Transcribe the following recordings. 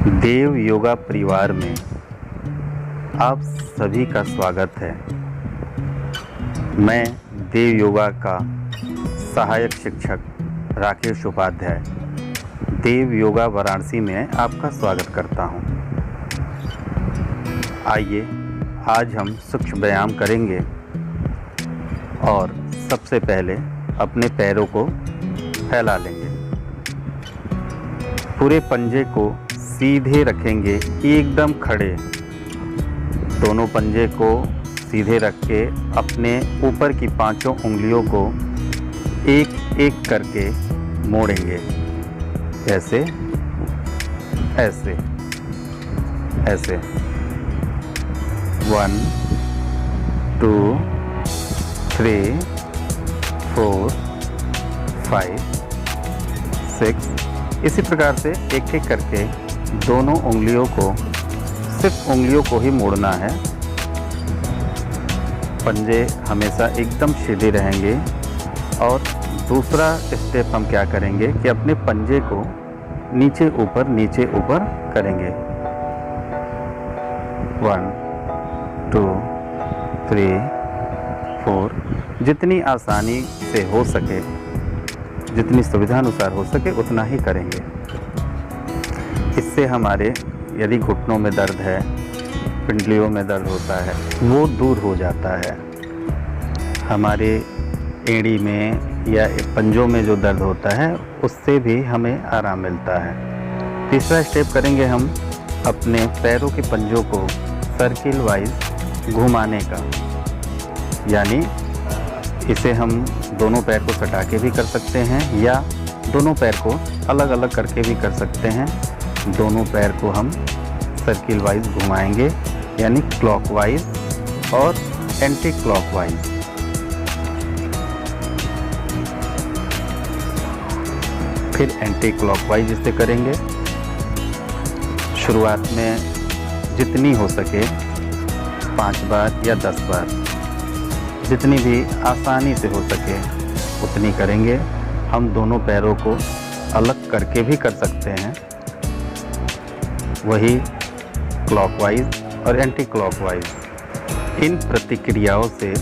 देव योगा परिवार में आप सभी का स्वागत है। मैं देव योगा का सहायक शिक्षक राकेश उपाध्याय देव योगा वाराणसी में आपका स्वागत करता हूं। आइए आज हम सूक्ष्म व्यायाम करेंगे और सबसे पहले अपने पैरों को फैला लेंगे। पूरे पंजे को सीधे रखेंगे, एकदम खड़े। दोनों पंजे को सीधे रख के अपने ऊपर की पांचों उंगलियों को एक एक करके मोड़ेंगे। ऐसे ऐसे ऐसे 1 2 3 4 5 6। इसी प्रकार से एक एक करके दोनों उंगलियों को, सिर्फ उंगलियों को ही मोड़ना है। पंजे हमेशा एकदम सीधे रहेंगे। और दूसरा स्टेप हम क्या करेंगे कि अपने पंजे को नीचे ऊपर करेंगे। 1 2 3 4। जितनी आसानी से हो सके, जितनी सुविधानुसार हो सके उतना ही करेंगे। इससे हमारे यदि घुटनों में दर्द है, पिंडलियों में दर्द होता है, वो दूर हो जाता है। हमारे एड़ी में या पंजों में जो दर्द होता है उससे भी हमें आराम मिलता है। तीसरा स्टेप करेंगे हम अपने पैरों के पंजों को सर्किल वाइज घुमाने का, यानी इसे हम दोनों पैर को सटा के भी कर सकते हैं या दोनों पैर को अलग अलग करके भी कर सकते हैं। दोनों पैर को हम सर्किल वाइज घुमाएंगे, यानी क्लॉकवाइज और एंटी क्लॉकवाइज। फिर एंटी क्लॉकवाइज इसे करेंगे। शुरुआत में जितनी हो सके 5 बार या 10 बार, जितनी भी आसानी से हो सके उतनी करेंगे। हम दोनों पैरों को अलग करके भी कर सकते हैं, वही क्लॉकवाइज और एंटी क्लॉकवाइज। इन प्रतिक्रियाओं से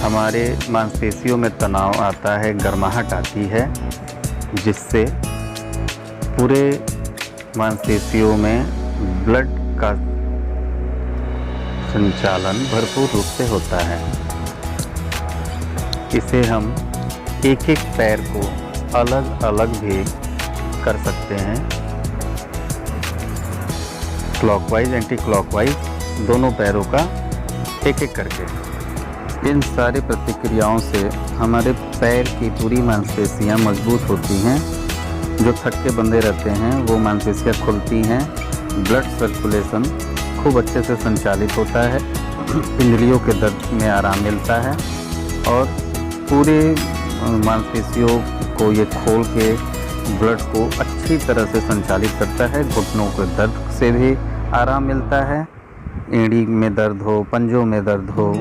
हमारे मांसपेशियों में तनाव आता है, गर्माहट आती है, जिससे पूरे मांसपेशियों में ब्लड का संचालन भरपूर रूप से होता है। इसे हम एक एक पैर को अलग अलग भी कर सकते हैं, क्लॉकवाइज एंटी क्लॉकवाइज, दोनों पैरों का एक एक करके। इन सारी प्रतिक्रियाओं से हमारे पैर की पूरी मांसपेशियां मजबूत होती हैं। जो थक्के बंधे रहते हैं वो मांसपेशियां खुलती हैं, ब्लड सर्कुलेशन खूब अच्छे से संचालित होता है, पिंडलियों के दर्द में आराम मिलता है और पूरे मांसपेशियों को ये खोल के ब्लड को अच्छी तरह से संचालित करता है। घुटनों के दर्द से भी आराम मिलता है। एड़ी में दर्द हो, पंजों में दर्द हो,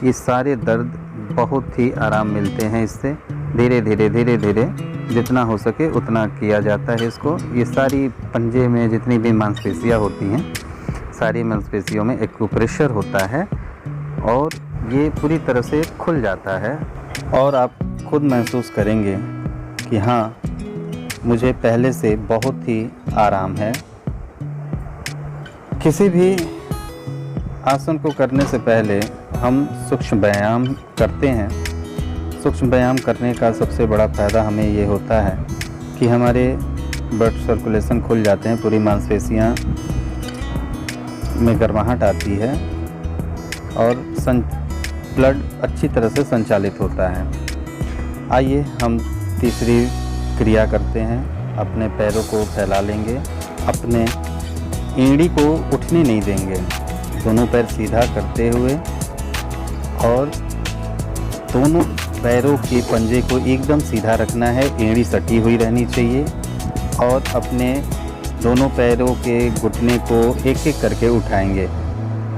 ये सारे दर्द बहुत ही आराम मिलते हैं इससे। धीरे धीरे जितना हो सके उतना किया जाता है इसको। ये सारी पंजे में जितनी भी मांसपेशियां होती हैं, सारी मांसपेशियों में एक्यूप्रेशर होता है और ये पूरी तरह से खुल जाता है। और आप खुद महसूस करेंगे कि हाँ, मुझे पहले से बहुत ही आराम है। किसी भी आसन को करने से पहले हम सूक्ष्म व्यायाम करते हैं। सूक्ष्म व्यायाम करने का सबसे बड़ा फ़ायदा हमें ये होता है कि हमारे ब्लड सर्कुलेशन खुल जाते हैं, पूरी मांसपेशियां में गर्माहट आती है और ब्लड अच्छी तरह से संचालित होता है। आइए हम तीसरी क्रिया करते हैं। अपने पैरों को फैला लेंगे, अपने एड़ी को उठने नहीं देंगे, दोनों पैर सीधा करते हुए और दोनों पैरों के पंजे को एकदम सीधा रखना है, एड़ी सटी हुई रहनी चाहिए और अपने दोनों पैरों के घुटने को एक एक करके उठाएंगे।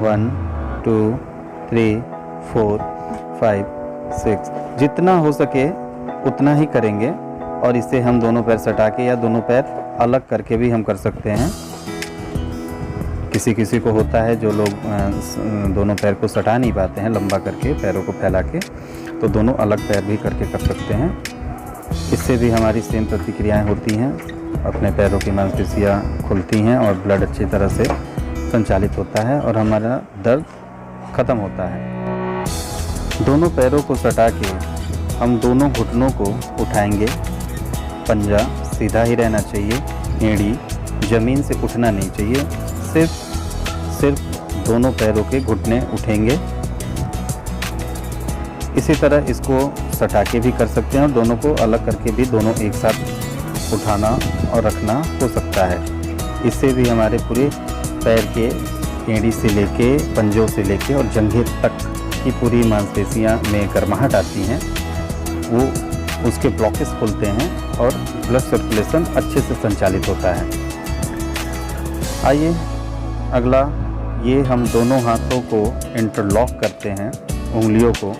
1 2 3 4 5 6। जितना हो सके उतना ही करेंगे और इसे हम दोनों पैर सटा के या दोनों पैर अलग करके भी हम कर सकते हैं। किसी किसी को होता है जो लोग दोनों पैर को सटा नहीं पाते हैं लंबा करके, पैरों को फैला के, तो दोनों अलग पैर भी करके कर सकते हैं। इससे भी हमारी सेम प्रतिक्रियाएं होती हैं, अपने पैरों की मांसपेशियां खुलती हैं और ब्लड अच्छी तरह से संचालित होता है और हमारा दर्द ख़त्म होता है। दोनों पैरों को सटा के हम दोनों घुटनों को उठाएंगे। पंजा सीधा ही रहना चाहिए, एड़ी ज़मीन से उठना नहीं चाहिए, सिर्फ दोनों पैरों के घुटने उठेंगे। इसी तरह इसको सटा के भी कर सकते हैं और दोनों को अलग करके भी दोनों एक साथ उठाना और रखना हो सकता है। इससे भी हमारे पूरे पैर के एड़ी से लेके, पंजों से लेके और जंघे तक की पूरी मांसपेशियां में गर्माहट आती हैं, वो उसके ब्लॉकेज खुलते हैं और ब्लड सर्कुलेशन अच्छे से संचालित होता है। आइए अगला, ये हम दोनों हाथों को इंटरलॉक करते हैं, उंगलियों को,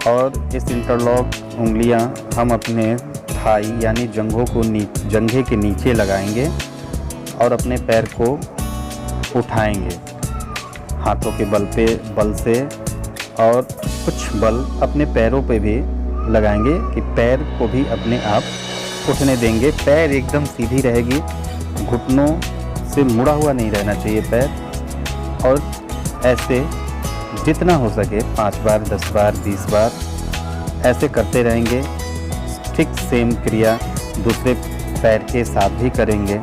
और इस इंटरलॉक उंगलियां हम अपने थाई यानी जंघे के नीचे लगाएंगे और अपने पैर को उठाएंगे हाथों के बल से, और कुछ बल अपने पैरों पे भी लगाएंगे कि पैर को भी अपने आप उठने देंगे। पैर एकदम सीधी रहेगी, घुटनों से मुड़ा हुआ नहीं रहना चाहिए पैर, और ऐसे जितना हो सके 5 बार, 10 बार, 20 बार ऐसे करते रहेंगे। ठीक सेम क्रिया दूसरे पैर के साथ भी करेंगे।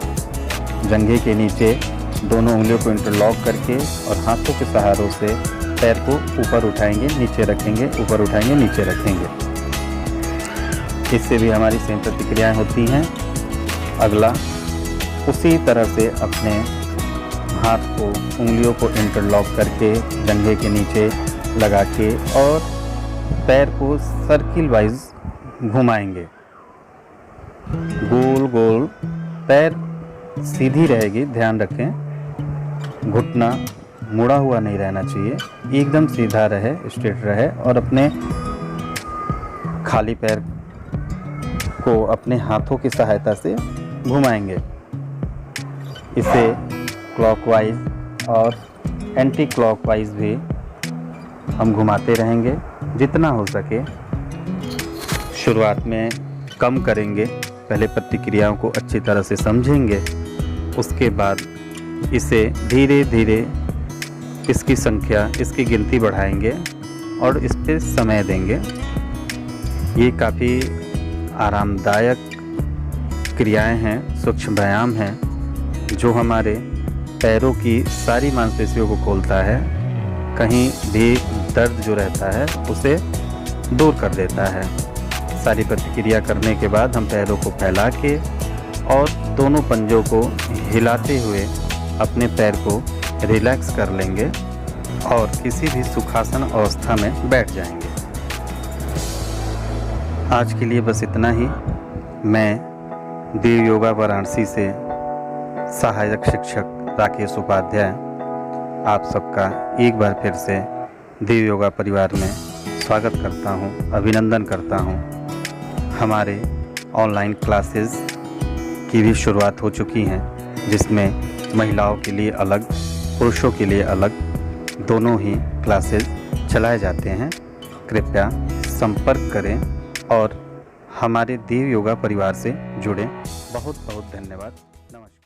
जंघे के नीचे दोनों उंगलियों को इंटरलॉक करके और हाथों के सहारों से पैर को ऊपर उठाएंगे, नीचे रखेंगे, ऊपर उठाएंगे, नीचे रखेंगे। इससे भी हमारी सेम प्रतिक्रियाएं होती हैं। अगला, उसी तरह से अपने हाथ को, उंगलियों को इंटरलॉक करके जंघे के नीचे लगा के और पैर को सर्किल वाइज घुमाएंगे, गोल गोल। पैर सीधी रहेगी, ध्यान रखें, घुटना मुड़ा हुआ नहीं रहना चाहिए, एकदम सीधा रहे, स्ट्रेट रहे, और अपने खाली पैर को अपने हाथों की सहायता से घुमाएंगे। इसे क्लॉकवाइज और एंटी क्लॉकवाइज भी हम घुमाते रहेंगे जितना हो सके। शुरुआत में कम करेंगे, पहले प्रतिक्रियाओं को अच्छी तरह से समझेंगे, उसके बाद इसे धीरे धीरे इसकी संख्या, इसकी गिनती बढ़ाएंगे और इस पे समय देंगे। ये काफ़ी आरामदायक क्रियाएं हैं, सूक्ष्म व्यायाम हैं जो हमारे पैरों की सारी मांसपेशियों को खोलता है, कहीं भी दर्द जो रहता है उसे दूर कर देता है। सारी प्रतिक्रिया करने के बाद हम पैरों को फैला के और दोनों पंजों को हिलाते हुए अपने पैर को रिलैक्स कर लेंगे और किसी भी सुखासन अवस्था में बैठ जाएंगे। आज के लिए बस इतना ही। मैं देव योगा वाराणसी से सहायक शिक्षक राकेश उपाध्याय आप सबका एक बार फिर से देव योगा परिवार में स्वागत करता हूं, अभिनंदन करता हूं। हमारे ऑनलाइन क्लासेस की भी शुरुआत हो चुकी हैं, जिसमें महिलाओं के लिए अलग, पुरुषों के लिए अलग दोनों ही क्लासेस चलाए जाते हैं। कृपया संपर्क करें और हमारे देव योगा परिवार से जुड़ें। बहुत बहुत धन्यवाद। नमस्कार।